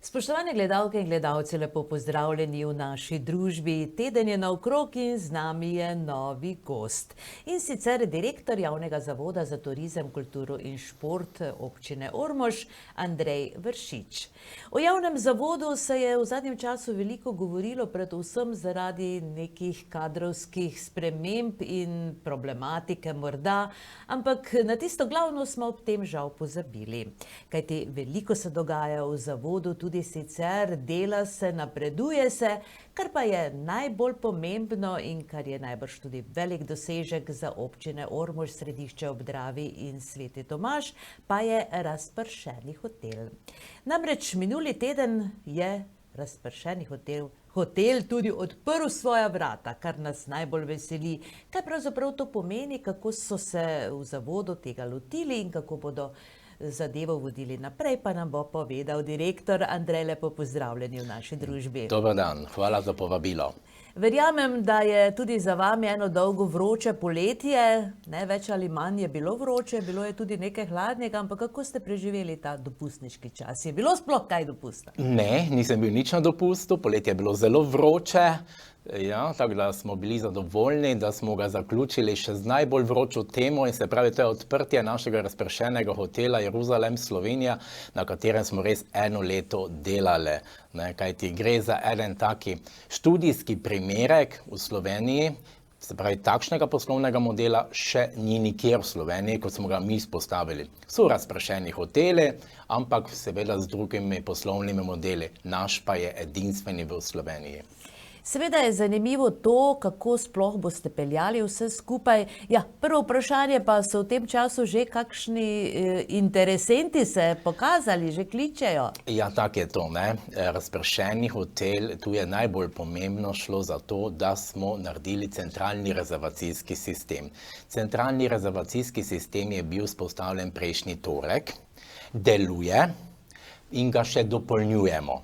Spoštovane gledalke in gledalci, lepo pozdravljeni v naši družbi. Teden je naokrog in z nami je novi gost. In sicer direktor Javnega zavoda za turizem, kulturo in šport občine Ormož, Andrej Vršič. O javnem zavodu se je v zadnjem času veliko govorilo, predvsem zaradi nekih kadrovskih sprememb in problematike morda, ampak na tisto glavno smo ob tem žal pozabili. Kajti veliko se dogaja v zavodu, tudi sicer dela se, napreduje se, kar pa je najbolj pomembno in kar je najbrž tudi velik dosežek za občine Ormož, Središče ob Dravi in Sveti Tomaž, pa je razpršeni hotel. Namreč minuli teden je razpršeni hotel tudi odprl svoja vrata, kar nas najbolj veseli. Kaj pravzaprav to pomeni, kako so se v zavodu tega lotili in kako bodo zadevo vodili naprej, pa nam bo povedal direktor. Andrej, lepo pozdravljeni v naši družbi. Dober dan, hvala za povabilo. Verjamem, da je tudi za vami eno dolgo vroče poletje, ne več ali manj je bilo vroče, bilo je tudi nekaj hladnega, ampak kako ste preživeli ta dopustniški čas? Je bilo sploh kaj dopusta? Ne, nisem bil nič na dopustu, poletje je bilo zelo vroče. Ja, tako da smo bili zadovoljni, da smo ga zaključili še z najbolj vročo temo, in se pravi, to je odprtje našega razpršenega hotela Jeruzalem Slovenija, na katerem smo res eno leto delali. Kajti gre za eden taki študijski primerek v Sloveniji, se pravi, takšnega poslovnega modela še ni nikjer v Sloveniji, kot smo ga mi izpostavili. So razpršeni hoteli, ampak seveda z drugimi poslovnimi modeli. Naš pa je edinstveni v Sloveniji. Seveda je zanimivo to, kako sploh boste peljali vse skupaj. Ja, prvo vprašanje pa, so v tem času že kakšni interesenti se pokazali, že kličejo? Ja, tako je to, ne. Razpršeni hotel, tu je najbolj pomembno šlo za to, da smo naredili centralni rezervacijski sistem. Centralni rezervacijski sistem je bil vzpostavljen prejšnji torek, deluje in ga še dopolnjujemo.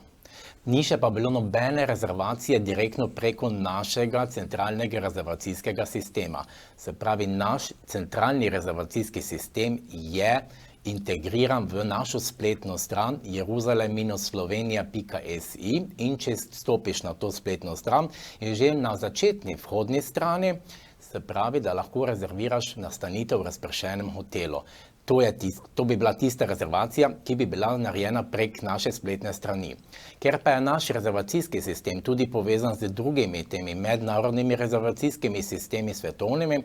Ni še pa bilo nobene rezervacije direktno preko našega centralnega rezervacijskega sistema. Se pravi, naš centralni rezervacijski sistem je integriran v našo spletno stran jeruzalem-slovenija.si, in če stopiš na to spletno stran, je že na začetni vhodni strani, se pravi, da lahko rezerviraš nastanitev v razpršenem hotelu. To bi bila tista rezervacija, ki bi bila narejena prek naše spletne strani. Ker pa je naš rezervacijski sistem tudi povezan z drugimi temi mednarodnimi rezervacijskimi sistemi svetovnimi,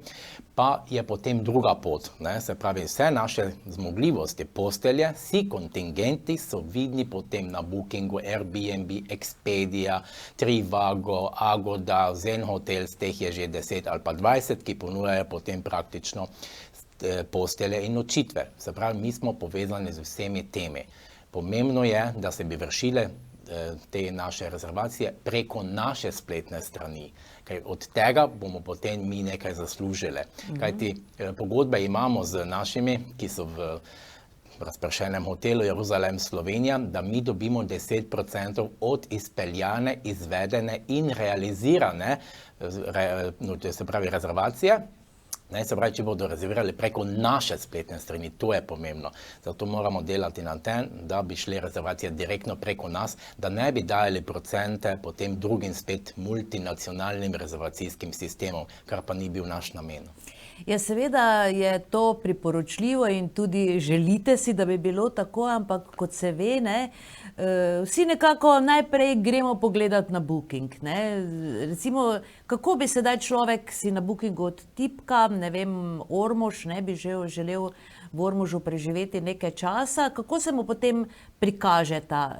pa je potem druga pot. Se pravi, vse naše zmogljivosti, postelje, vsi kontingenti so vidni potem na Bookingu, Airbnb, Expedia, Trivago, Agoda, Zen Hotels, teh je že 10 ali pa 20, ki ponujajo potem praktično postelje in nočitve. Se pravi, mi smo povezani z vsemi temi. Pomembno je, da se bi vršile te naše rezervacije preko naše spletne strani, ker od tega bomo potem mi nekaj zaslužili. Kajti pogodbe imamo z našimi, ki so v razpršenem hotelu Jeruzalem Slovenija, da mi dobimo 10% od izpeljane, izvedene in realizirane, se pravi, rezervacije. Se pravi, če bodo rezervirali preko naše spletne strani, to je pomembno. Zato moramo delati na tem, da bi šli rezervacije direktno preko nas, da ne bi dajali procente potem drugim spet multinacionalnim rezervacijskim sistemom, kar pa ni bil naš namen. Ja, seveda je to priporočljivo in tudi želite si, da bi bilo tako, ampak kot se ve, vsi nekako najprej gremo pogledati na Booking. Recimo, kako bi sedaj človek si na Bookingu odtipka, ne vem, Ormož, bi želel v Ormožu preživeti nekaj časa, kako se mu potem prikaže ta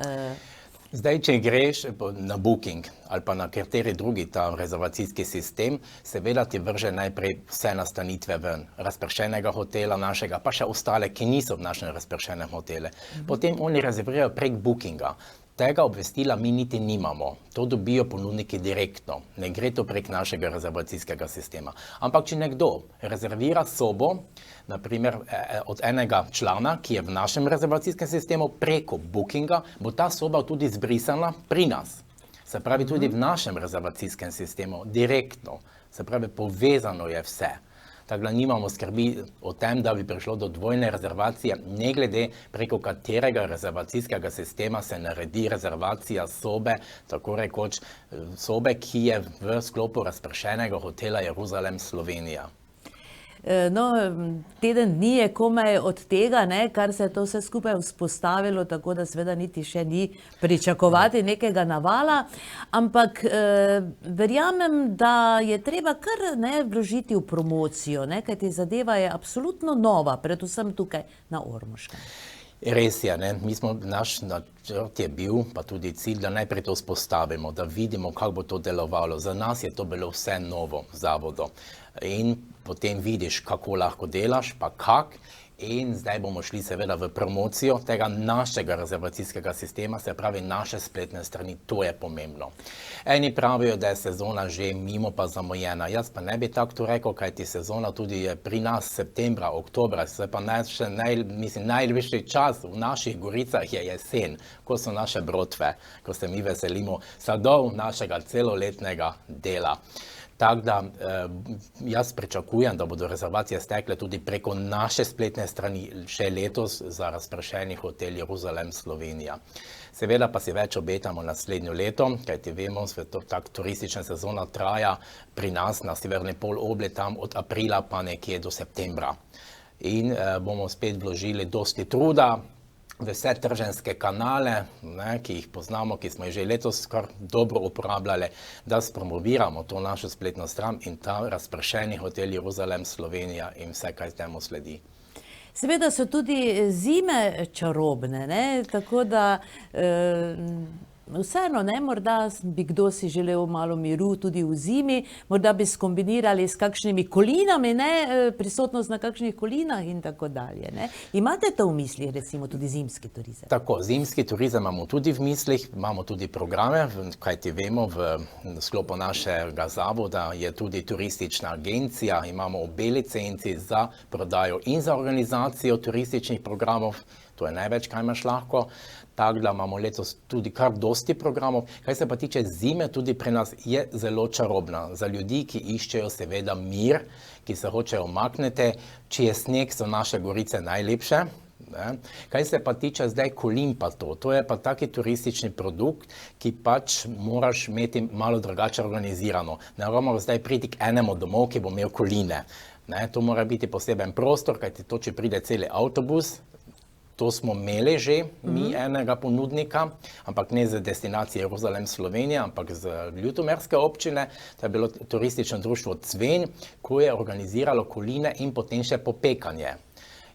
Zdaj, če greš na Booking ali pa na kateri drugi ta rezervacijski sistem, seveda ti vrže najprej vse nastanitve ven, razpršenega hotela našega, pa še ostale, ki niso v našem razpršenem hotelu. Potem oni rezervirajo prek Bookinga. Tega obvestila mi niti nimamo. To dobijo ponudniki direktno. Ne gre to prek našega rezervacijskega sistema. Ampak če nekdo rezervira sobo, naprimer od enega člana, ki je v našem rezervacijskem sistemu, preko Bookinga, bo ta soba tudi zbrisana pri nas. Se pravi, tudi v našem rezervacijskem sistemu, direktno. Se pravi, povezano je vse. tako da nimamo skrbi o tem, da bi prišlo do dvojne rezervacije, ne glede preko katerega rezervacijskega sistema se naredi rezervacija sobe, tako rekoč sobe, ki je v sklopu razpršenega hotela Jeruzalem Slovenija. No, teden dni je komaj od tega, ne, kar se je to vse skupaj vzpostavilo, tako da seveda niti še ni pričakovati nekega navala, ampak verjamem, da je treba kar vložiti v promocijo, kajti zadeva je absolutno nova, predvsem tukaj na Ormoškem. Res je, naš načrt je bil, pa tudi cilj, da najprej to vzpostavimo, da vidimo, kako bo to delovalo. Za nas je to bilo vse novo v zavodu. In potem vidiš, kako lahko delaš, pa kak. In zdaj bomo šli seveda v promocijo tega našega rezervacijskega sistema, se pravi naše spletne strani, to je pomembno. Eni pravijo, da je sezona že mimo pa zamujena. Jaz pa ne bi tako to rekel, kajti sezona tudi je pri nas septembra, oktobra, se pa najvišji čas v naših Goricah je jesen, ko so naše brotve, ko se mi veselimo sadov našega celoletnega dela. Tako da jaz pričakujem, da bodo rezervacije stekle tudi preko naše spletne strani še letos za razpršeni hotel Jeruzalem Slovenija. Seveda pa si več obetamo naslednjo leto, kajti vemo, da turistična sezona traja pri nas na severni polobli tam od aprila pa nekje do septembra. In bomo spet vložili dosti truda v vse trženjske kanale, ki jih poznamo, ki smo jih že letos kar dobro uporabljali, da spromoviramo to našo spletno stran in ta razpršeni hotel Jeruzalem Slovenija in vse, kaj temu sledi. Seveda so tudi zime čarobne, tako da vseeno, morda bi kdo si želel malo miru tudi v zimi, morda bi skombinirali s kakšnimi kolinami, prisotnost na kakšnih kolinah in tako dalje. Imate to v mislih, recimo tudi zimski turizem? Tako, zimski turizem imamo tudi v mislih, imamo tudi programe, kajti vemo, v sklopu našega zavoda je tudi turistična agencija, imamo obe licenci za prodajo in za organizacijo turističnih programov, to je največ, kaj imaš lahko. Tako da imamo letos tudi kar dosti programov. Kaj se pa tiče zime, tudi pri nas je zelo čarobna. Za ljudi, ki iščejo seveda mir, ki se hočejo umakniti, če je sneg, so naše Gorice najlepše. Kaj se pa tiče zdaj kolin pa to je pa taki turistični produkt, ki pač moraš imeti malo drugače organizirano. Ne moramo zdaj priti k enemu domov, ki bo imel koline. To mora biti poseben prostor, kajti to, če pride celi avtobus, to smo imeli že, mi enega ponudnika, ampak ne za destinacije Jeruzalem Slovenija, ampak z ljutomerske občine. To je bilo turistično društvo Cven, ko je organiziralo koline in potem še popekanje.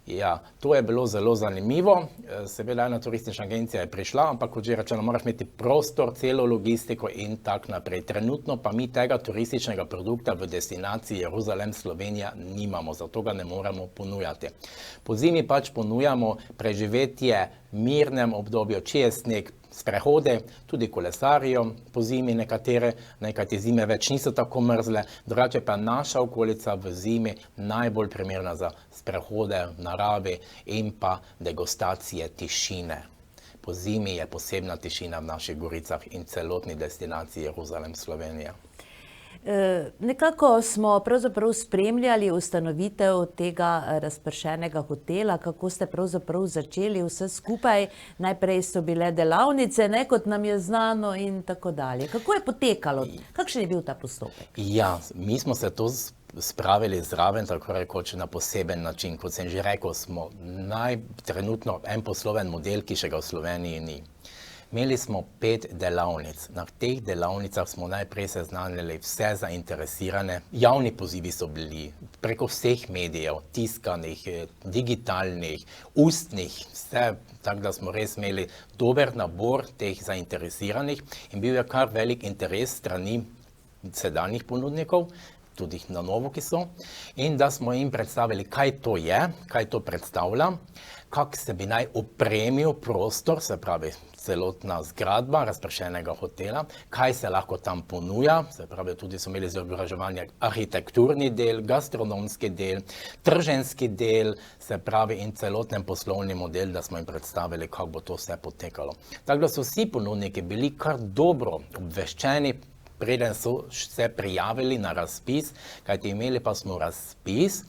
Ja, to je bilo zelo zanimivo. Seveda ena turistična agencija je prišla, ampak kot že rečeno, moraš imeti prostor, celo logistiko in tak naprej. Trenutno pa mi tega turističnega produkta v destinaciji Jeruzalem Slovenija nimamo, zato ga ne moremo ponujati. Po zimi pač ponujamo preživetje v mirnem obdobju, če je sneg, sprehode, tudi kolesarijo po zimi nekatere te zime več niso tako mrzle, drugače pa naša okolica v zimi najbolj primerna za sprehode v naravi in pa degustacije tišine. Po zimi je posebna tišina v naših Goricah in celotni destinaciji Jeruzalem Slovenija. Nekako smo pravzaprav spremljali ustanovitev tega razpršenega hotela, kako ste pravzaprav začeli vse skupaj. Najprej so bile delavnice, kot nam je znano in tako dalje. Kako je potekalo? Kakšen je bil ta postopek? Ja, mi smo se to spravili zraven, tako rekoč na poseben način. Kot sem že rekel, smo trenutno en posloven model, ki še ga v Sloveniji ni. Imeli smo 5 delavnic. Na teh delavnicah smo najprej seznanili vse zainteresirane. Javni pozivi so bili preko vseh medijev, tiskanih, digitalnih, ustnih, vse, tako da smo res imeli dober nabor teh zainteresiranih in bil je kar velik interes strani sedanjih ponudnikov, tudi na novo, ki so, in da smo jim predstavili, kaj to je, kaj to predstavlja, kako se bi naj opremil prostor, se pravi celotna zgradba razpršenega hotela, kaj se lahko tam ponuja, se pravi tudi so imeli izobraževanje arhitekturni del, gastronomski del, trženjski del, se pravi in celoten poslovni model, da smo jim predstavili, kako bo to vse potekalo. Tako da so vsi ponudniki bili kar dobro obveščeni, preden so se prijavili na razpis, kajti imeli pa smo razpis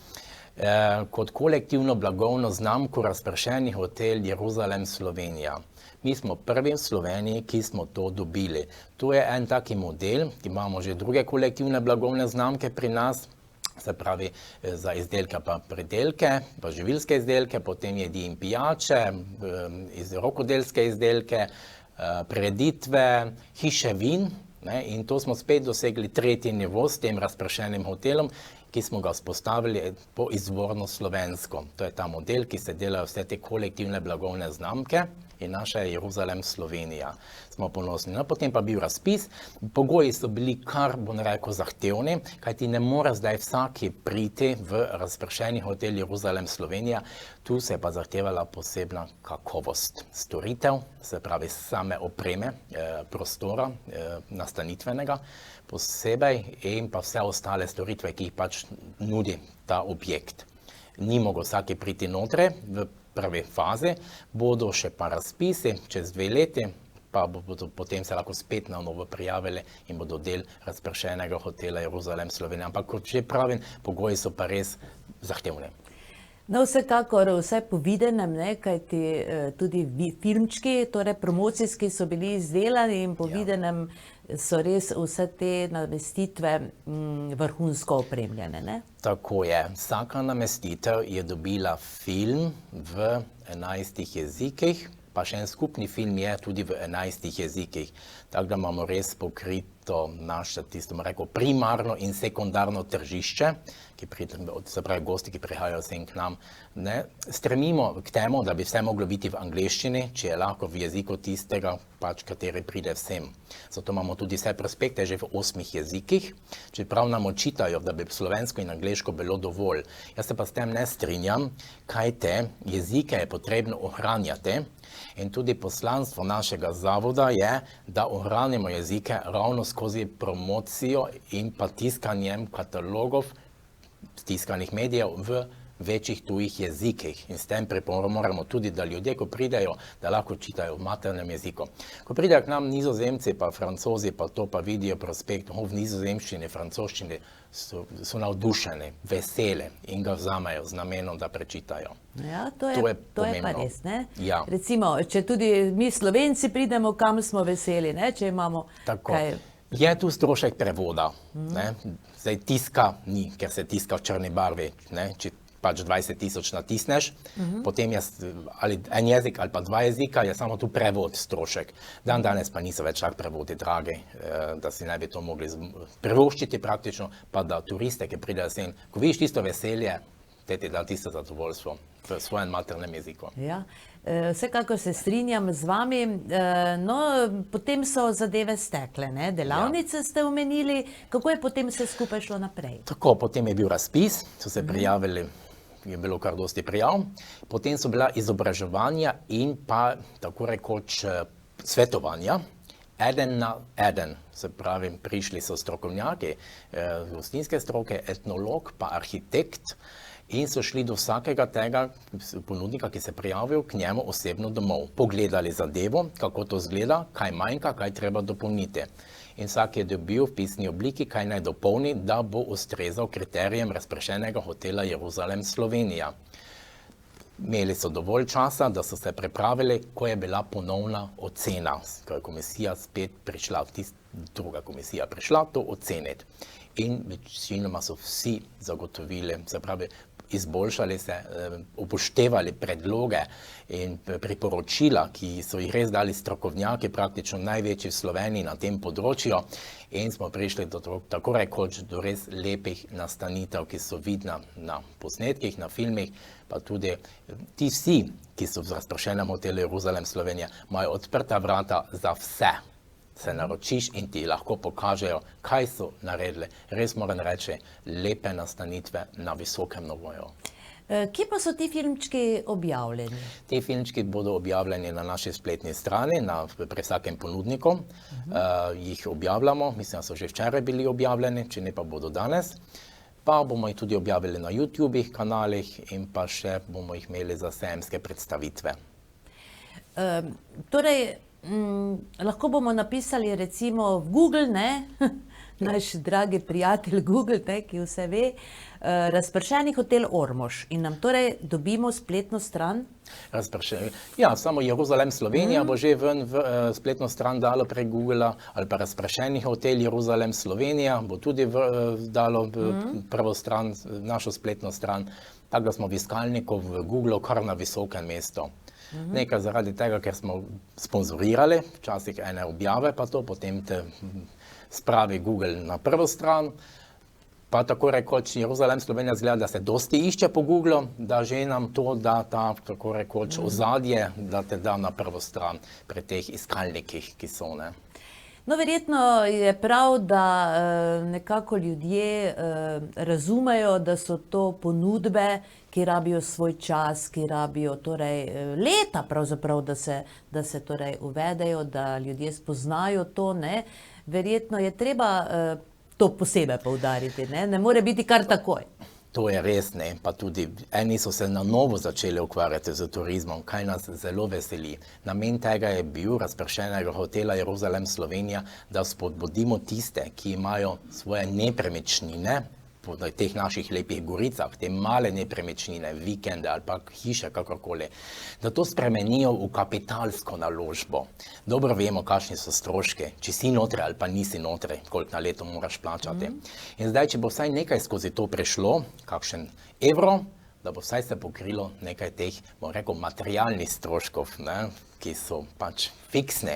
kot kolektivno blagovno znamko Razpršeni hotel Jeruzalem Slovenija. Mi smo prvi v Sloveniji, ki smo to dobili. To je en taki model, imamo že druge kolektivne blagovne znamke pri nas, se pravi za izdelke pa pridelke, pa živilske izdelke, potem jedi in pijače, rokodelske izdelke, prireditve, hiše vin, ne, in to smo spet dosegli tretji nivo s tem Razpršenim hotelom, ki smo ga vzpostavili po izvorno slovensko. To je ta model, ki se delajo vse te kolektivne blagovne znamke in naša je Jeruzalem Slovenija. Smo ponosni. No, potem pa bil razpis, pogoji so bili kar, bom rekel, zahtevni, kajti ne more zdaj vsaki priti v Razpršeni hotel Jeruzalem Slovenija. Tu se je pa zahtevala posebna kakovost storitev, se pravi same opreme, prostora nastanitvenega posebej in pa vse ostale storitve, ki jih pač nudi ta objekt. Ni mogel vsaki priti notre v prvi fazi, bodo še pa razpisi čez 2 leti, pa bodo potem se lahko spet na novo prijavili in bodo del Razpršenega hotela Jeruzalem Slovenija. Ampak kot že pravim, pogoji so pa res zahtevni. No, vsekakor vse po videnem, ne, kajti tudi filmčki, torej promocijski so bili izdelani in po videnem so res vse te namestitve vrhunsko opremljene, ne? Tako je. Vsaka namestitev je dobila film v 11 jezikih, pa še en skupni film je tudi v 11 jezikih. Tako da imamo res pokrito naše, tisto bom rekel, primarno in sekundarno tržišče, se pravi gosti, ki prihajajo sem k nam. Ne? Stremimo k temu, da bi vse moglo biti v angleščini, če je lahko v jeziku tistega, pač kateri pride vsem. Zato imamo tudi vse prospekte že v 8 jezikih, čeprav nam očitajo, da bi slovensko in angleško bilo dovolj. Jaz se pa s tem ne strinjam, kaj te jezike je potrebno ohranjati. In tudi poslanstvo našega zavoda je, da ohranimo jezike ravno skozi promocijo in pa tiskanjem katalogov, tiskanih medijev v večjih tujih jezikih. In s tem pripomoremo tudi, da ljudje, ko pridejo, da lahko čitajo v maternem jeziku. Ko pridejo k nam Nizozemci, pa Francozi, pa to pa vidijo prospekt v nizozemščini, francoščini, so navdušeni, veseli in ga vzamejo z namenom, da prečitajo. Ja, to je pa res, ne? Ja. Recimo, če tudi mi Slovenci pridemo, kam smo veseli, ne? Če imamo kaj... Je tu strošek prevoda, ne? Zdaj tiska ni, ker se tiska v črni barvi, ne? Če pač 20 000 natisneš, potem je ali en jezik ali pa 2 jezika, je samo tu prevod strošek. Danes pa niso več tak prevodi dragi, da si ne bi to mogli privoščiti praktično, pa da turiste, ki pridejo sem, ko vidiš tisto veselje, te ti da tisto zadovoljstvo v svojem maternem jeziku. Ja, vsekakor se strinjam z vami. No, potem so zadeve stekle, ne? Delavnice ste omenili, kako je potem vse skupaj šlo naprej? Tako, potem je bil razpis, so se prijavili, je bilo kar dosti prijav, potem so bila izobraževanja in pa tako rekoč svetovanja, eden na eden, se pravi, prišli so strokovnjaki, gostinske stroke, etnolog pa arhitekt, in so šli do vsakega tega ponudnika, ki se prijavil k njemu osebno domov. Pogledali zadevo, kako to izgleda, kaj manjka, kaj treba dopolniti. In vsak je dobil v pisni obliki, kaj naj dopolni, da bo ustrezal kriterijem Razpršenega hotela Jeruzalem Slovenija. Imeli so dovolj časa, da so se pripravili, ko je bila ponovna ocena, ko je komisija spet prišla, druga komisija prišla to oceniti. In večinoma so vsi zagotovili, se pravi, izboljšali se, upoštevali predloge in priporočila, ki so jih res dali strokovnjaki, praktično največji v Sloveniji na tem področju, in smo prišli do tako rekoč do res lepih nastanitev, ki so vidna na posnetkih, na filmih, pa tudi ti vsi, ki so v Razpršenem hotelu Jeruzalem Slovenija, imajo odprta vrata za vse. Se naročiš in ti lahko pokažejo, kaj so naredili. Res moram reči, lepe nastanitve na visokem nivoju. Kje pa so ti filmčki objavljeni? Ti filmčki bodo objavljeni na naši spletni strani, pri vsakem ponudniku. Jih objavljamo, mislim, da so že včeraj bili objavljeni, če ne pa bodo danes. Pa bomo jih tudi objavili na YouTube kanalih in pa še bomo jih imeli za sejemske predstavitve. Torej, Lahko bomo napisali recimo v Google, ne? Naš dragi prijatelj Google, ne, ki vse ve, razpršeni hotel Ormož in nam torej dobimo spletno stran. Ja, samo Jeruzalem Slovenija bo že ven v spletno stran dalo prek Googlea, ali pa razpršeni hotel Jeruzalem Slovenija bo tudi dalo prvo stran, našo spletno stran, tako da smo v iskalniku v Googleu kar na visokem mestu. Nekaj zaradi tega, ker smo sponzorirali, včasih ene objave pa to, potem te spravi Google na prvo stran, pa tako rekoč Jeruzalem Slovenija zgleda, da se dosti išče po Googlu, da že nam to da ta tako rekoč ozadje, da te da na prvo stran pri teh iskalnikih, ki so, ne. No, verjetno je prav, da nekako ljudje razumejo, da so to ponudbe, ki rabijo svoj čas, ki rabijo torej leta pravzaprav, da se torej uvedejo, da ljudje spoznajo to, ne. Verjetno je treba to posebej poudariti, ne. Ne more biti kar takoj. To je res, ne, pa tudi eni so se na novo začeli ukvarjati z turizmom, kaj nas zelo veseli. Namen tega je bil razpršenega hotela Jeruzalem Slovenija, da spodbudimo tiste, ki imajo svoje nepremičnine po teh naših lepih goricah, te male nepremičnine, vikende ali pa hiše, kakorkoli, da to spremenijo v kapitalsko naložbo. Dobro vemo, kakšni so stroški, če si notri ali pa nisi notri, koliko na leto moraš plačati. In zdaj, če bo vsaj nekaj skozi to prišlo, kakšen evro, da bo vsaj se pokrilo nekaj teh, bom rekel, materialnih stroškov, ne, ki so pač fiksni.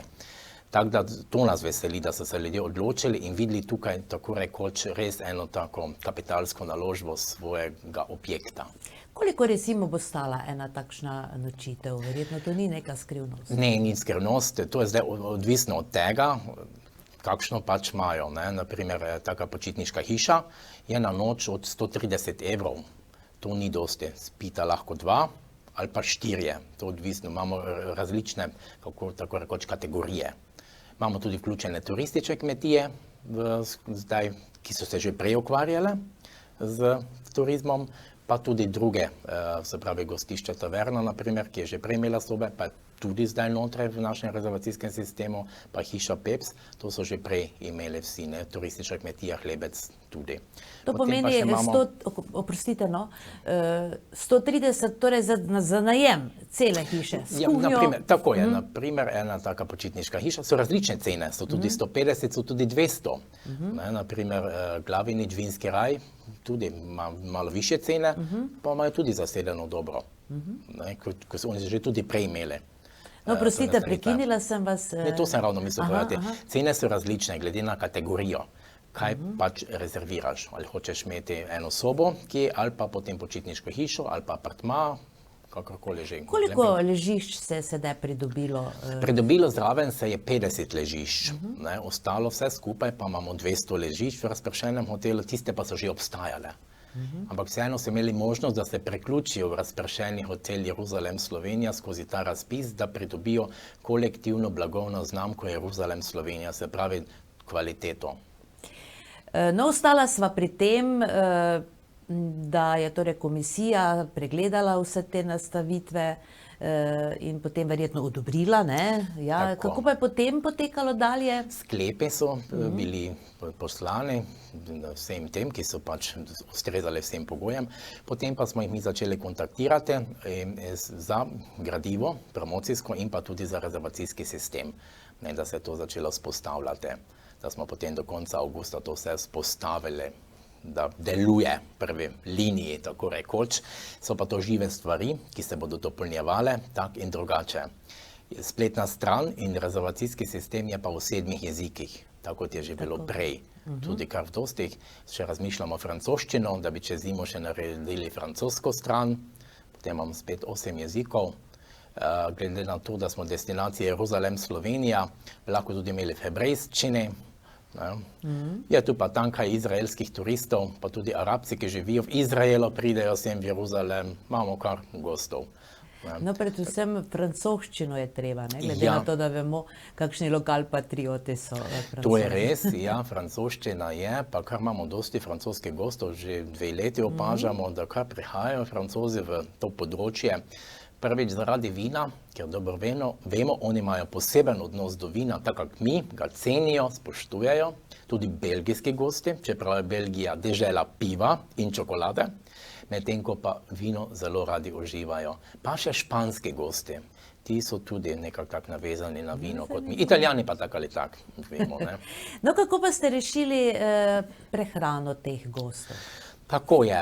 Tako da to nas veseli, da so se ljudje odločili in videli tukaj tako rekoč res eno tako kapitalsko naložbo svojega objekta. Koliko recimo bo stala ena takšna nočitev? Verjetno to ni neka skrivnost. Ne, ni skrivnost, to je zdaj odvisno od tega, kakšno pač imajo, ne. Naprimer, taka počitniška hiša je na noč od 130 evrov. To ni dosti, spita lahko 2 ali pa 4, to odvisno, imamo različne, tako rekoč, kategorije. Imamo tudi vključene turistične kmetije, zdaj, ki so se že prej ukvarjale z turizmom, pa tudi druge, se pravi gostišče Taverna, naprimer, ki je že prej imela sobe, pa tudi zdaj notraj v našem rezervacijskem sistemu, pa hiša Peps, to so že prej imeli vsi, ne, turistična kmetija Hlebec tudi. To pomeni, oprostite, no, 130 torej za najem cele hiše, s kuhinjo. Tako je, naprimer, ena taka počitniška hiša, so različne cene, so tudi 150, so tudi 200. Naprimer, Glavinič, Vinski raj, tudi ima malo više cene, pa imajo tudi zasedeno dobro, ko so oni že tudi prej imeli. No, prostite, prekinila sem vas. Ne, to sem ravno mislil povedati. Cene so različne, glede na kategorijo. Kaj pač rezerviraš? Ali hočeš imeti eno sobo, ali pa potem počitniško hišo, ali pa apartma, kakorkoli že. Koliko ležišč se je sedaj pridobilo? Pridobilo zraven se je 50 ležišč. Ostalo vse skupaj pa imamo 200 ležišč v razpršenem hotelu, tiste pa so že obstajale. Ampak vseeno so imeli možnost, da se priključijo v razpršeni hotel Jeruzalem Slovenija skozi ta razpis, da pridobijo kolektivno blagovno znamko Jeruzalem Slovenija, se pravi kvaliteto. No, ostala sva pri tem, da je torej komisija pregledala vse te nastavitve in potem verjetno odobrila, ne? Ja, kako pa je potem potekalo dalje? Sklepi so bili poslani vsem tem, ki so pač ustrezali vsem pogojem. Potem pa smo jih mi začeli kontaktirati za gradivo, promocijsko in pa tudi za rezervacijski sistem, da se je to začelo vzpostavljati. Da smo potem do konca avgusta to vse vzpostavili, da deluje prve liniji, tako rekoč. So pa to žive stvari, ki se bodo dopolnjevale tak in drugače. Spletna stran in rezervacijski sistem je pa v 7 jezikih, tako kot je že bilo prej. Tudi kar v dostih, še razmišljamo francoščino, da bi čez zimo še naredili francosko stran, potem imamo spet 8 jezikov. Glede na to, da smo destinacija Jeruzalem Slovenija, lahko tudi imeli v hebrejščini. Je tu pa tanka izraelskih turistov, pa tudi Arabci, ki živijo v Izraelu, pridejo sem v Jeruzalem, imamo kar gostov. No, predvsem francoščino je treba, ne? Glede na to, da vemo, kakšni lokalpatrioti so Francozi. To je res, ja, francoščina je, pa kar imamo dosti francoskih gostov, že 2 leti opažamo, da kar prihajajo Francozi v to področje, Prvič zaradi vina, ker dobro vemo, oni imajo poseben odnos do vina, tako kot mi, ga cenijo, spoštujejo, tudi belgijski gosti, čeprav je Belgija dežela piva in čokolade, medtem ko pa vino zelo radi uživajo. Pa še španski gosti, ti so tudi nekako tako navezani na vino kot mi. Italijani pa tako ali tako, vemo, ne. No, kako pa ste rešili prehrano teh gostov? Tako je,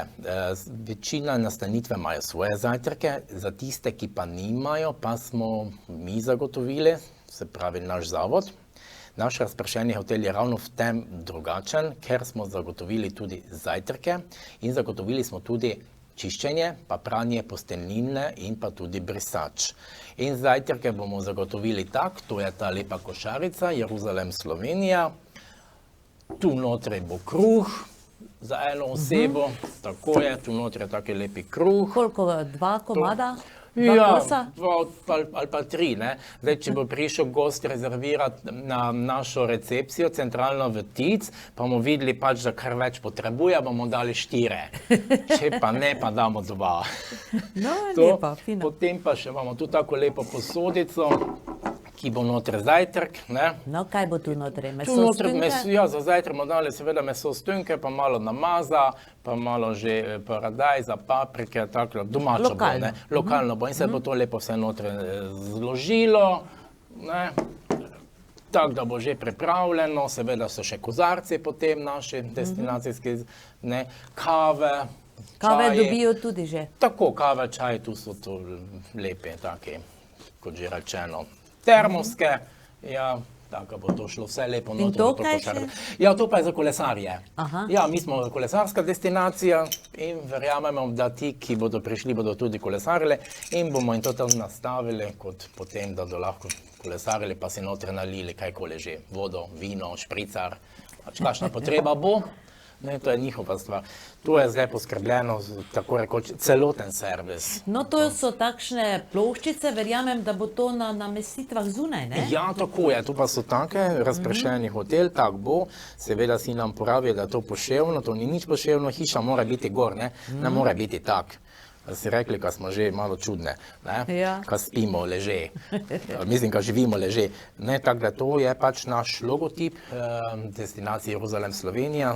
večina nastanitve imajo svoje zajtrke, za tiste, ki pa nimajo, pa smo mi zagotovili, se pravi naš zavod. Naš razpršeni hotel je ravno v tem drugačen, ker smo zagotovili tudi zajtrke in zagotovili smo tudi čiščenje, pa pranje posteljnine in pa tudi brisač. In zajtrke bomo zagotovili tak, to je ta lepa košarica, Jeruzalem, Slovenija. Tu notri bo kruh za eno osebo, tako je, tu notri je taki lepi kruh. Koliko, 2 komada? Ja, 2 ali pa 3, ne. Zdaj, če bo prišel gost rezervirati na našo recepcijo, centralno v Tic, pa bomo videli pač, da kar več potrebuje, bomo dali 4. Če pa ne, pa damo 2. No, lepa, fino. Potem pa še imamo tu tako lepo posodico, ki bo notri zajtrk, ne. No, kaj bo tu notri? Tu notri ja, za zajtrk bomo dali seveda meso stünke, pa malo namaza, pa malo že paradajza, paprike, tako domačo bo, ne. Lokalno bo in se bo to lepo vse notri zložilo, ne. Tako da bo že pripravljeno, seveda so še kozarci potem naši destinacijski, ne, kave, Kave čaji. dobijo tudi že. Tako, kave, čaji, tu so to lepi, taki, kot že rečeno, termoske, ja, tako bo to šlo vse lepo In notri. to v to kaj košaro. še? Ja, to pa je za kolesarje. Aha. Ja, mi smo kolesarska destinacija in verjamemo, da ti, ki bodo prišli, bodo tudi kolesarili in bomo jim to tam nastavili, kot potem, da bodo lahko kolesarili, pa si notri nalili kajkoli že, vodo, vino, špricar, pač kakšna potreba bo. Ne, to je njihova stvar. Tu je zdaj poskrbljeno, tako rekoč, celoten servis. No, to so takšne ploščice, verjamem, da bo to na namestitvah zunaj, ne? Ja, tako je, tu pa so take, razpršeni hotel, tak bo, seveda si nam porabi, da je to poševno, to ni nič poševno, hiša mora biti gor, ne more biti tak. Si rekli, ko smo že malo čudne, ne? Ja. Ko spimo leže, mislim, ko živimo leže. Ne, tako da to je pač naš logotip destinacije Jeruzalem, Slovenija,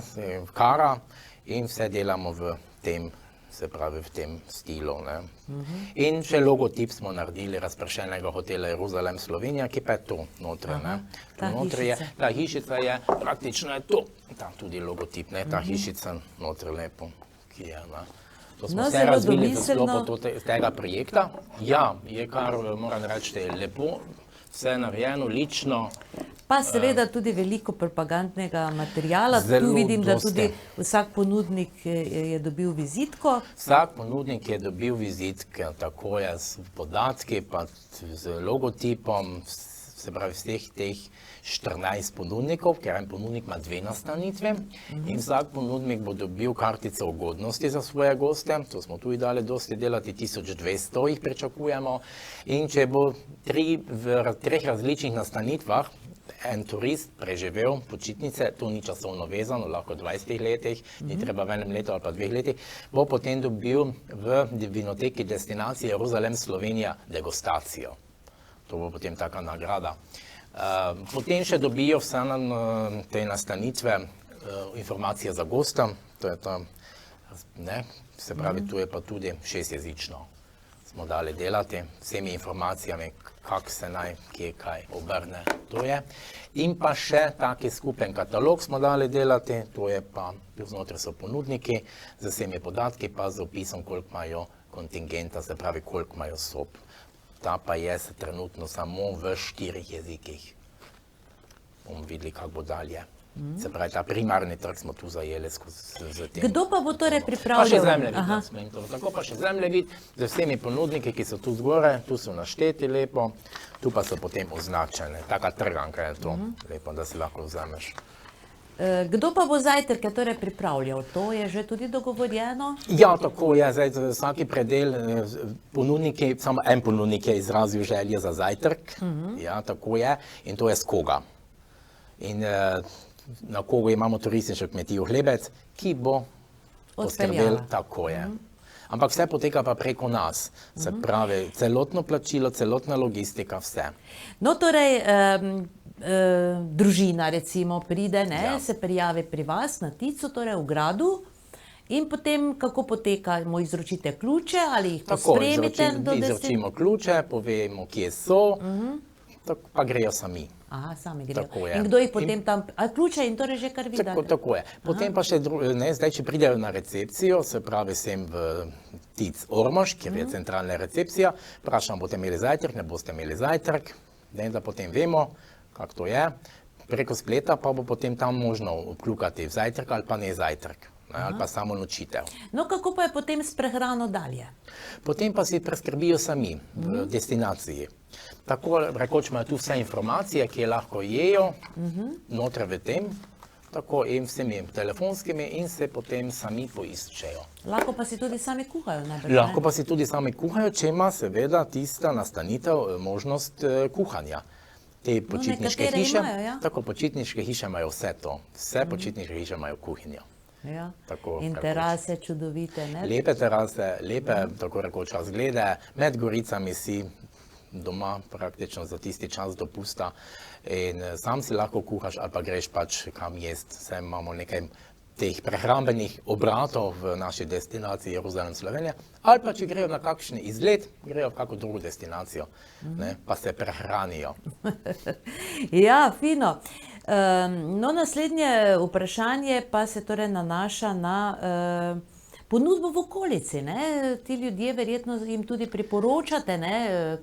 Kara in vse delamo v tem, se pravi v tem stilu, ne. In še logotip smo naredili razpršenega hotela Jeruzalem, Slovenija, ki pa je to notri, ne. Ta Notri je, hišica. ta hišica je, praktično je to, ta tudi logotip, ne, ta hišica notri lepo, ki je, ne. To smo No, vse zelo razvili v domiselno. sklopu tega projekta. Ja, je kar, moram reči, lepo, vse narejeno, lično. Pa seveda tudi veliko propagandnega materiala. Zelo Tu vidim, da dosti. tudi vsak ponudnik je dobil vizitko. Vsak ponudnik je dobil vizitke, tako je s podatki, pa z logotipom, se pravi vseh teh 14 ponudnikov, ker en ponudnik ima 2 nastanitve in vsak ponudnik bo dobil kartico ugodnosti za svoje goste, to smo tudi dali dosti delati, 1200 jih pričakujemo in če bo v 3 različnih nastanitvah en turist preživel počitnice, to ni časovno vezano, lahko v 20 letih, ni treba v enem letu ali pa 2 letih, bo potem dobil v vinoteki destinacije Jeruzalem, Slovenija degustacijo. To bo potem taka nagrada. Potem še dobijo vse te nastanitve informacije za gosta, to je ta, ne, se pravi, tu je pa tudi 6-jezično. Smo dali delati vsemi informacijami, kak se naj, kje, kaj obrne, to je. In pa še taki skupen katalog smo dali delati, to je pa, tu znotraj so ponudniki, z vsemi podatki, pa z opisom, koliko imajo kontingenta, se pravi, koliko imajo sob. Ta pa je trenutno samo v 4 jezikih. Bomo videli, kako bo dalje. Se pravi, ta primarni trg smo tu zajeli z tem. Kdo pa bo torej Pa še pripravljal? zemljevid, Aha. da smem to. Tako pa še zemljevid z vsemi ponudniki, ki so tu zgoraj, tu so našteti lepo, tu pa so potem označene. Taka trganka je to, lepo, da si lahko vzameš. Kdo pa bo zajtrke torej pripravljal? To je že tudi dogovorjeno? Ja, tako je, zdaj za vsaki predel ponudniki, samo en ponudnik je izrazil želje za zajtrk, ja, tako je, in to je Skoga. In na Kogu imamo turistično kmetijo Hlebec, ki bo poskrbel, tako je. Ampak vse poteka pa preko nas. Se pravi, celotno plačilo, celotna logistika, vse. No, torej, družina recimo pride, ne, Ja. se prijavi pri vas na Ticu, torej v gradu, in potem kako poteka, mu izročite ključe ali jih pospremite do destinacije? Izročimo ključe, povemo, kje so, tako pa grejo sami. Aha, sami grejo. Tako je. In kdo jih potem tam, a ključe in torej že kar vi date? Tako je. Potem pa še, zdaj, če pridejo na recepcijo, se pravi sem v Tic Ormož, kjer je centralna recepcija, vprašam, boste imeli zajtrk, ne boste imeli zajtrk, da potem vemo, kako to je. Preko spleta pa bo potem tam možno vključiti zajtrk ali pa ne zajtrk, ne, ali pa samo nočitev. No, kako pa je potem s prehrano dalje? Potem pa si preskrbijo sami v destinaciji. Tako rekoč imajo tu vse informacije, ki je lahko jejo, noter v tem, tako in vsemi telefonskimi in se potem sami poiščejo. Lahko pa si tudi sami kuhajo, najbrž, ne? Lahko pa si tudi sami kuhajo, če ima seveda tista nastanitev možnost kuhanja. Te počitniške nekatere hiše, imajo, ja. tako počitniške hiše imajo vse to. Vse počitniške hiše imajo kuhinjo. Ja. Tako In rekoč. terase čudovite, ne? Lepe terase, lepe, tako rekoč, razglede, med goricami si doma praktično za tisti čas dopusta in sam si lahko kuhaš ali pa greš pač kam jest. Saj imamo nekaj teh prehrambenih obratov v naši destinaciji Jeruzalem, Slovenija, ali pa če grejo na kakšen izlet, grejo v kakšno drugo destinacijo, ne, pa se prehranijo. Ja, fino. No, naslednje vprašanje pa se torej nanaša na ponudbo v okolici, ne? Ti ljudje verjetno jim tudi priporočate, ne,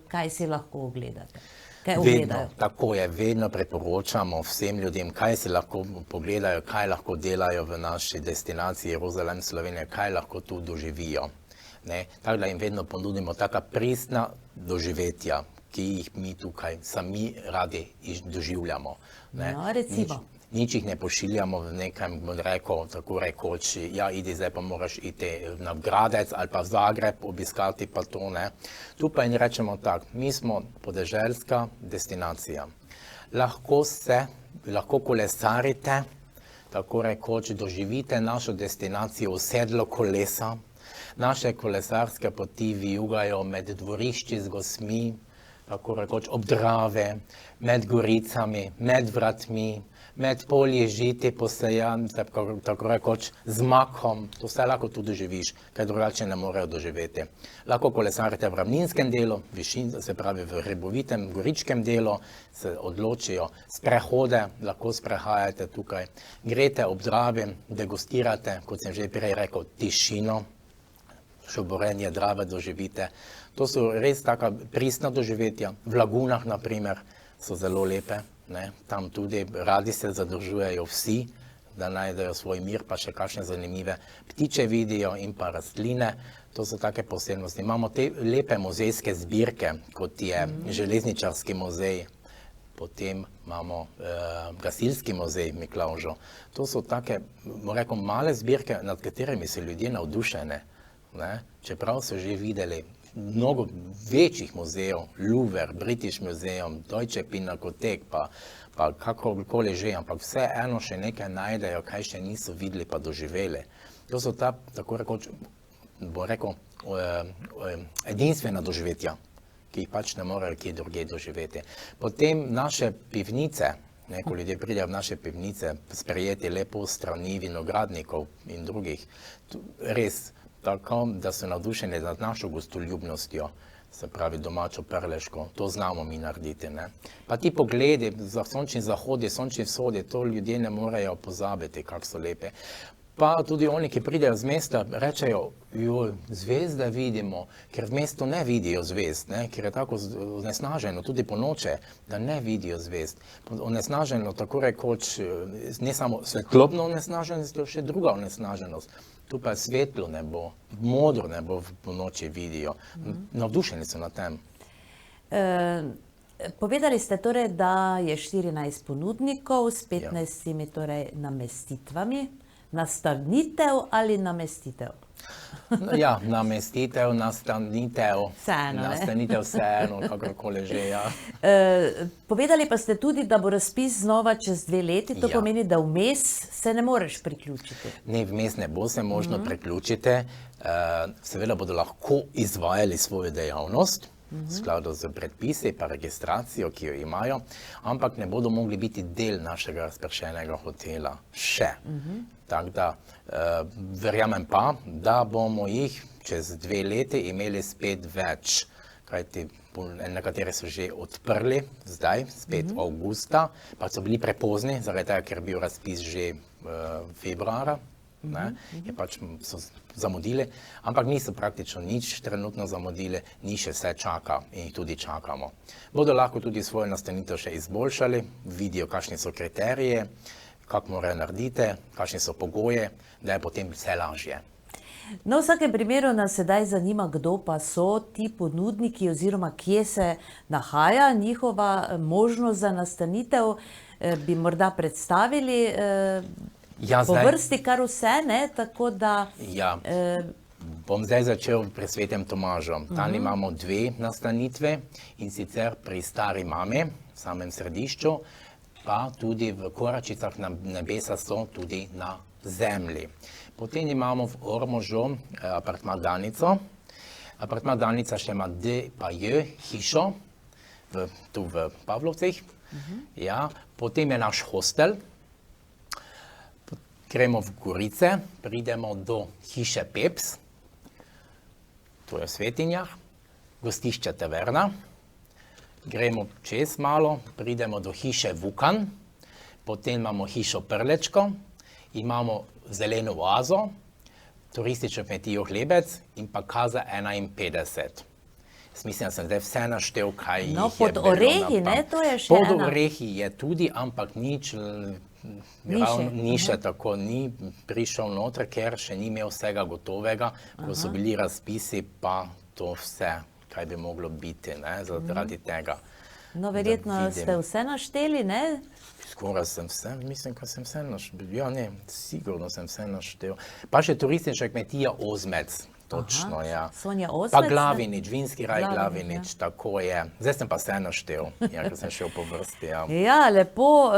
kaj si lahko ogledate. Kaj Vedno, ogledajo. tako je, vedno priporočamo vsem ljudem, kaj si lahko pogledajo, kaj lahko delajo v naši destinaciji Jeruzalem, Slovenija, kaj lahko tu doživijo. Ne? Tako da jim vedno ponudimo taka pristna doživetja, ki jih mi tukaj sami radi doživljamo. Ne? No, recimo. Nič jih ne pošiljamo v nekem, bom rekel, tako rekoč, ja, idi zdaj pa moraš iti na Gradec ali pa v Zagreb obiskati pa to, ne. Tu pa jim rečemo tako, mi smo podeželska destinacija. Lahko kolesarite, tako rekoč, doživite našo destinacijo v sedlo kolesa. Naše kolesarske poti vijugajo med dvorišči z gosmi, tako rekoč ob Drave, med goricami, med vratmi, med polji žiti posejan, tako rekoč z makom, to vse lahko tu doživiš, kaj drugače ne morejo doživeti. Lahko kolesarite v ravninskem delu, se pravi v hribovitem, goričkem delu, se odločijo sprehode, lahko sprehajate tukaj, greste ob Dravi, degustirate, kot sem že prej rekel, tišino, šoborenje Drave doživite. To so res taka pristna doživetja, v lagunah na primer so zelo lepe, ne? Tam tudi radi se zadržujejo vsi, da najdejo svoj mir, pa še kakšne zanimive ptiče vidijo in pa rastline, to so take posebnosti. Imamo te lepe muzejske zbirke, kot je Železničarski muzej, potem imamo Gasilski muzej Miklavžo. To so take, bom rekel, male zbirke, nad katerimi so ljudje navdušene. Ne? Čeprav so že videli mnogo večjih muzejev, Louvre, British Museum, Deutsche Pinakothek, pa kakorkoli že, ampak vseeno še nekaj najdejo, kaj še niso videli pa doživeli. To so ta, tako rekoč, bom rekel, edinstvena doživetja, ki jih pač ne morejo kje drugje doživeti. Potem naše pivnice, ne, ko ljudje pridejo v naše pivnice, sprejeti lepo strani vinogradnikov in drugih, res tako, da so navdušeni nad našo gostoljubnostjo, se pravi domačo Prleško, to znamo mi narediti, ne. Pa ti pogledi, sončni zahodi, sončni vzhodi, to ljudje ne morejo pozabiti, kako so lepe. Pa tudi oni, ki pridejo z mesta, rečejo, joj, zvezde vidimo, ker v mestu ne vidijo zvezd, ne, ker je tako onesnaženo, tudi po noče, da ne vidijo zvezd. Onesnaženo, tako rekoč, ne samo svetlobno onesnaženost, to je še druga onesnaženost. Tu pa je svetlo nebo, modro nebo po noči vidijo. Navdušeni so na tem. Povedali ste torej, da je 14 ponudnikov s 15 torej namestitvami. Nastanitev ali namestitev? No, ja, namestitev, nastanitev, Vseeno, ne? nastanitev vseeno, kakorkoli že, ja. Povedali pa ste tudi, da bo razpis znova čez 2 leti, to Ja. pomeni, da vmes se ne moreš priključiti. Ne, vmes ne bo se možno priključiti, seveda bodo lahko izvajali svojo dejavnost, v skladu z predpisi pa registracijo, ki jo imajo, ampak ne bodo mogli biti del našega razpršenega hotela še. Tako da verjamem pa, da bomo jih čez 2 leti imeli spet več, kajti nekateri so že odprli zdaj, spet avgusta, pa so bili prepozni, zaradi tega, ker je bil razpis že februara. Ne, je pač so zamudili, ampak niso praktično nič trenutno zamudili, ni še vse čaka in jih tudi čakamo. Bodo lahko tudi svojo nastanitev še izboljšali, vidijo, kakšni so kriteriji, kako morajo narediti, kakšni so pogoje, da je potem vse lažje. No, v vsakem primeru nas sedaj zanima, kdo pa so ti ponudniki oziroma kje se nahaja njihova možnost za nastanitev. Bi morda predstavili Ja, po vrsti kar vse, ne, tako da... Ja, bom zdaj začel pri Svetem Tomažu. Tam imamo 2 nastanitve, in sicer pri Stari mami, v samem središču, pa tudi v Koračicah na nebesa so tudi na zemlji. Potem imamo v Ormožu apartma Danico. Apartma Danica še ima DPJ hišo, tu v Pavlovcih. Ja, potem je naš hostel. Gremo v Gorice, pridemo do hiše Peps, to je v Svetinjah, gostišče Taverna. Gremo čez malo, pridemo do hiše Vukan, potem imamo hišo Prlečko, imamo zeleno oazo, turistično kmetijo Hlebec in pa Kaza 51. Mislim, da sem zdaj vse naštel, kaj jih je bilo. No, pod orehi, ne, to je še Pod ena. orehi je tudi, ampak nič, ni še tako, ni prišel noter, ker še ni imel vsega gotovega, ko so bili razpisi, pa to vse, kaj bi moglo biti, ne, zaradi tega. No, verjetno vidim. ste vse našteli, ne? Skoraj sem vse, mislim, ko sem vse naštel, ja ne, sigurno sem vse naštel. Pa še turistična kmetija Ozmec, točno, ja. Sonja Ozmec, Pa ne? Glavinič, vinski raj Glavinič, Glavinič, tako je. Zdaj sem pa vse naštel, ja, ker sem šel po vrsti, ja. Ja, lepo.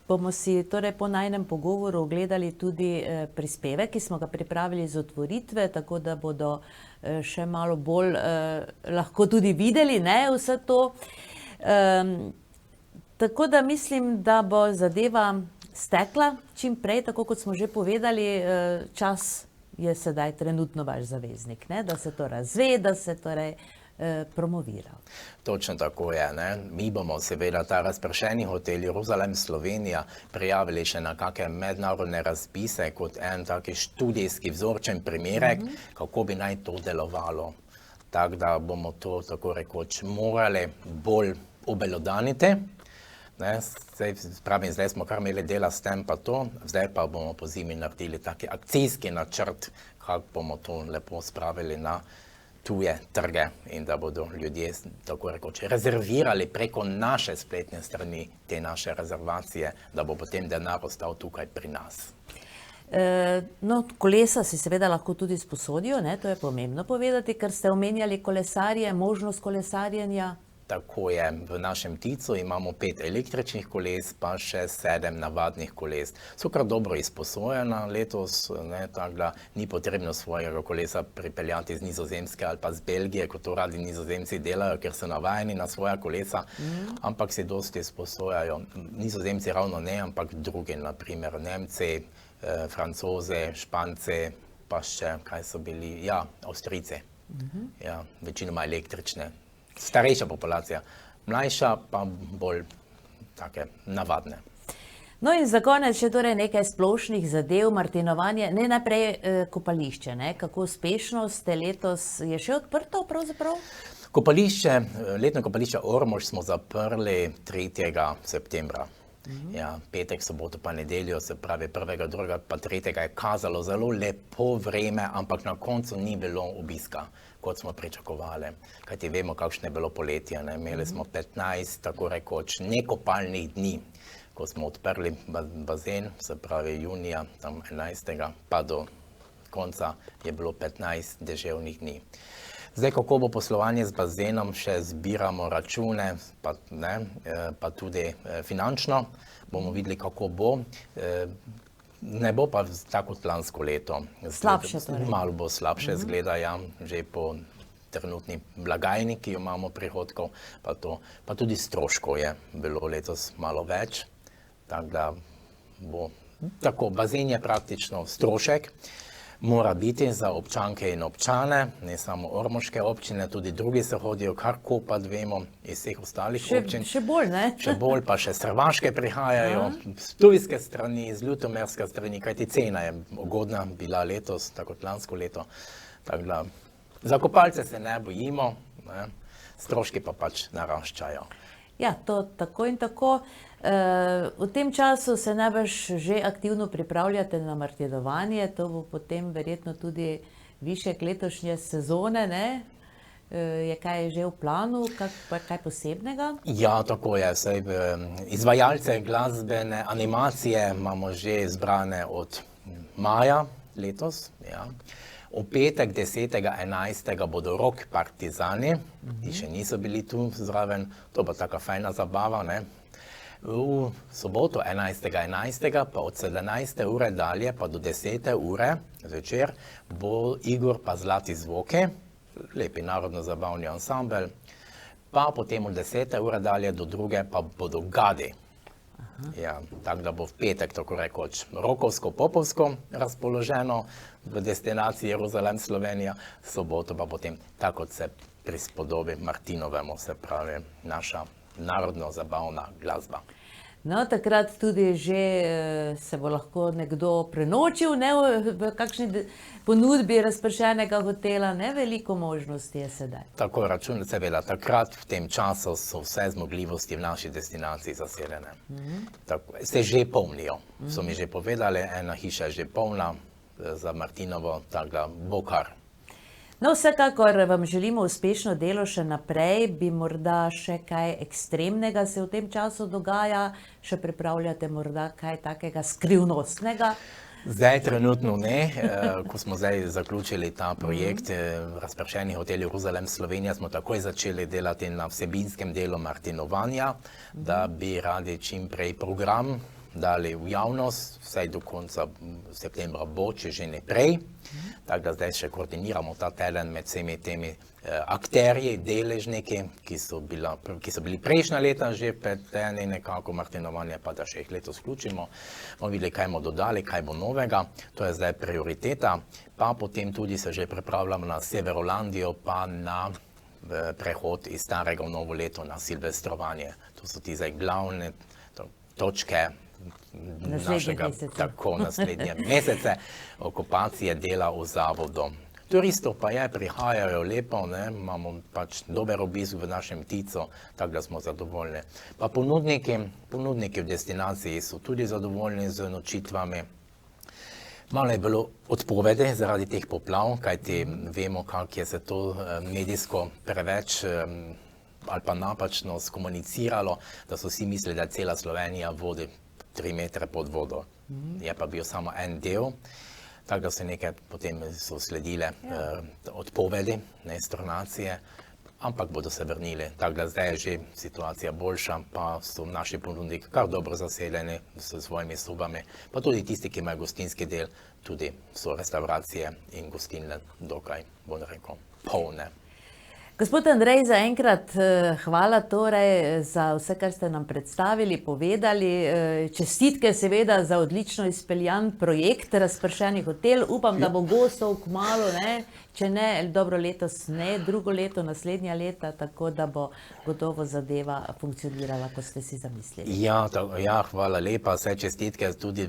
Bomo si torej po najnem pogovoru ogledali tudi prispevek, ki smo ga pripravili z otvoritve, tako da bodo še malo bolj lahko tudi videli, ne, vse to. Tako da mislim, da bo zadeva stekla čim prej, tako kot smo že povedali, čas je sedaj trenutno vaš zaveznik, ne? Da se to razve, da se torej promovira. Točno tako je, ne. Mi bomo seveda ta razpršeni hotel Jeruzalem Slovenija prijavili še na kakšne mednarodne razpise kot en taki študijski vzorčen primerek, kako bi naj to delovalo. Tako da bomo to tako rekoč morali bolj obelodaniti. Ne, zdaj smo kar imeli dela s tem pa to, zdaj pa bomo po zimi naredili taki akcijski načrt, kako bomo to lepo spravili na tuje trge in da bodo ljudje tako rekoč rezervirali preko naše spletne strani te naše rezervacije, da bo potem denar ostal tukaj pri nas. No, kolesa si seveda lahko tudi sposodijo, ne, to je pomembno povedati, ker ste omenjali kolesarje, možnost kolesarjenja. Tako je, v našem Ticu imamo 5 električnih koles, pa še 7 navadnih koles. So kar dobro izposojena letos, ne, tako da ni potrebno svojega kolesa pripeljati iz Nizozemske ali pa z Belgije, kot to radi Nizozemci delajo, ker so navajeni na svoja kolesa, ampak si dosti izposojajo. Nizozemci ravno ne, ampak drugi, naprimer Nemci, Francozi, Španci, pa še, kaj so bili, ja, Avstrijci. Ja, večinoma električne. Starejša populacija, mlajša pa bolj take navadne. No in za konec še torej nekaj splošnih zadev, martinovanje, ne najprej kopališče, ne? Kako uspešno ste letos, je še odprto pravzaprav? Kopališče, letno kopališče Ormož smo zaprli 3. septembra. Ja, petek, soboto pa nedeljo, se pravi 1., 2. pa 3. je kazalo zelo lepo vreme, ampak na koncu ni bilo obiska, kot smo pričakovali. Kajti vemo, kakšno je bilo poletje, ne? Imeli smo 15, tako rekoč, nekopalnih dni, ko smo odprli bazen, se pravi junija, tam 11. pa do konca je bilo 15 deževnih dni. Zdaj, kako bo poslovanje z bazenom, še zbiramo račune, pa tudi finančno, bomo videli, kako bo. Ne bo pa tako kot lansko leto. Slabše torej. Malo bo slabše zgleda, ja, že po trenutni blagajni, ki jo imamo prihodkov, pa tudi stroškov je bilo letos malo več. Tako da bo tako, bazen je praktično strošek, mora biti za občanke in občane, ne samo ormoške občine, tudi drugi se hodijo kar kopati, vemo, iz vseh ostalih občin. Še bolj, ne? Še bolj, pa še s Hrvaške prihajajo, z Ptujske strani, z Ljutomerske strani, kajti cena je ugodna bila letos, tako kot lansko leto. Tako da, za kopalce se ne bojimo, ne, stroški pa pač naraščajo. Ja, to tako in tako. V tem času se najbrž že aktivno pripravljate na martinovanje, to bo potem verjetno tudi višek letošnje sezone, ne? Je kaj že v planu, kaj posebnega? Ja, tako je. Izvajalce glasbene animacije imamo že izbrane od maja letos. Ja. V petek 10.11. bodo Rock Partizani, ki še niso bili tu zraven, to bo taka fajna zabava, ne? V soboto 11.11. pa od 17. ure dalje pa do 10. ure zvečer bo Igor pa Zlati zvoki, lepi narodno-zabavni ansambel, pa potem od 10. ure dalje do druge pa bodo Gadi. Ja, tako da bo v petek, tako rekoč, rokovsko-popovsko razpoloženo v destinaciji Jeruzalem, Slovenija, soboto pa potem tako, kot se prispodobi Martinovemu, se pravi naša narodno-zabavna glasba. No, takrat tudi že se bo lahko nekdo prenočil, ne, v kakšni ponudbi razpršenega hotela, ne, veliko možnosti je sedaj. Tako računate, seveda, takrat v tem času so vse zmogljivosti v naši destinaciji zasedene. Se že polnijo, so mi že povedali, ena hiša je že polna za Martinovo, tako da bo kar. No, vsekakor vam želimo uspešno delo še naprej, bi morda še kaj ekstremnega se v tem času dogaja, še pripravljate morda kaj takega skrivnostnega? Zdaj trenutno ne, ko smo zdaj zaključili ta projekt Razpršeni hotel Jeruzalem, Slovenija, smo takoj začeli delati na vsebinskem delu martinovanja, da bi radi čim prej program dali v javnost, vsaj do konca septembra bo, če že ne prej. Tako da zdaj še koordiniramo ta teden med vsemi temi akterji, deležniki, ki so bili prejšnja leta že vpleteni nekako martinovanje, pa da še jih letos vključimo. Bomo videli, kaj bomo dodali, kaj bo novega, to je zdaj prioriteta. Pa potem tudi se že pripravljamo na Severolandijo, pa na prehod iz starega v novo leto na silvestrovanje. To so ti zdaj glavne točke našega, tako naslednje mesece, okupacije dela v zavodu. Turistov pa je, prihajajo lepo, ne, imamo pač dober obisk v našem Ticu, tako da smo zadovoljni. Pa ponudniki v destinaciji so tudi zadovoljni z nočitvami. Malo je bilo odpovedi zaradi teh poplav, kajti vemo, kako je se to medijsko preveč ali pa napačno skomuniciralo, da so vsi mislili, da cela Slovenija vodi 3 metre pod vodo. Je pa bil samo en del, tako da se nekaj potem so sledile odpovedi, ne, stornacije, ampak bodo se vrnili. Tako da zdaj je že situacija boljša, pa so naši ponudniki kar dobro zasedeni s svojimi sobami, pa tudi tisti, ki imajo gostinski del, tudi so restauracije in gostilne dokaj, bom rekel, polne. Gospod Andrej, zaenkrat hvala torej za vse, kar ste nam predstavili, povedali. Čestitke seveda za odlično izpeljan projekt Razpršeni hotel. Upam, da bo gostov kmalu, ne? Če ne, dobro letos ne, drugo leto, naslednja leta, tako da bo gotovo zadeva funkcionirala, kot ste si zamislili. Ja, hvala lepa, vse čestitke tudi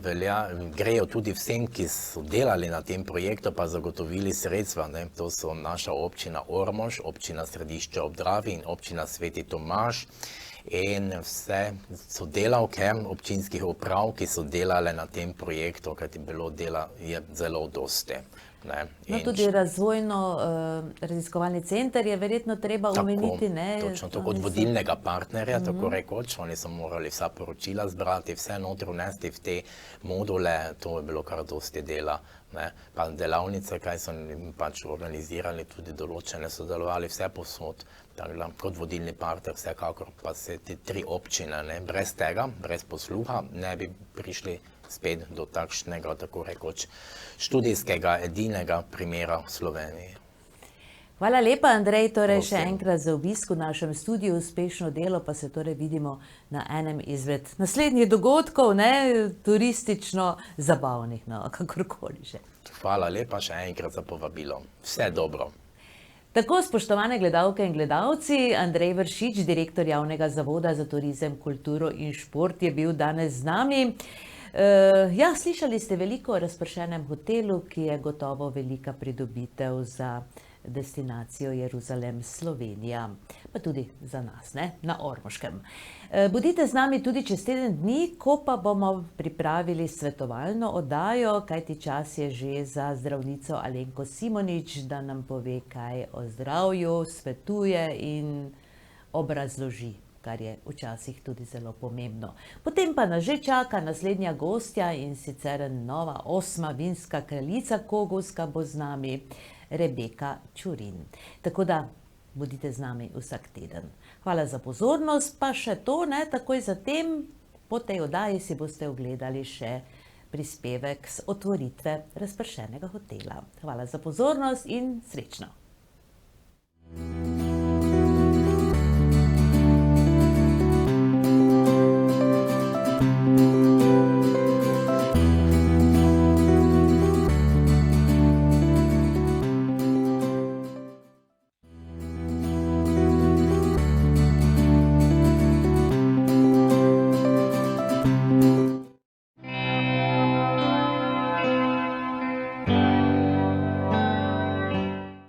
grejo tudi vsem, ki so delali na tem projektu, pa zagotovili sredstva, ne? To so naša občina Ormož, občina Središče ob Dravi in občina Sveti Tomaž in vse sodelavke občinskih uprav, ki so delale na tem projektu, kajti bilo dela je zelo dosti. Ne? No, tudi razvojno-raziskovalni center je verjetno treba omeniti, ne? Točno tako, od vodilnega partnerja, tako rekoč, oni so morali vsa poročila zbrati, vse notri vnesti v te module, to je bilo kar dosti dela, ne? Pa delavnice, kaj so pač organizirali, tudi določene sodelovali, vse posod, tako da kot vodilni partner, vsekakor pa se te 3 občine, ne? Brez tega, brez posluha, ne bi prišli spet do takšnega, tako rekoč, študijskega, edinega primera v Sloveniji. Hvala lepa, Andrej, torej še enkrat za obisk v našem studiu, uspešno delo, pa se torej vidimo na enem izmed naslednjih dogodkov, ne, turistično zabavnih, no, kakorkoli že. Hvala lepa še enkrat za povabilo. Vse dobro. Tako, spoštovane gledalke in gledalci, Andrej Vršič, direktor Javnega zavoda za turizem, kulturo in šport, je bil danes z nami. Ja, slišali ste veliko o razpršenem hotelu, ki je gotovo velika pridobitev za destinacijo Jeruzalem, Slovenija, pa tudi za nas, ne, na Ormoškem. Bodite z nami tudi čez teden dni, ko pa bomo pripravili svetovalno oddajo, kajti čas je že za zdravnico Alenko Simonič, da nam pove kaj o zdravju, svetuje in obrazloži, kar je včasih tudi zelo pomembno. Potem pa nas že čaka naslednja gostja in sicer nova 8. vinska kraljica Kogojska bo z nami, Rebeka Čurin. Tako da bodite z nami vsak teden. Hvala za pozornost, pa še to, ne, takoj zatem, po tej oddaji si boste ogledali še prispevek z otvoritve razpršenega hotela. Hvala za pozornost in srečno!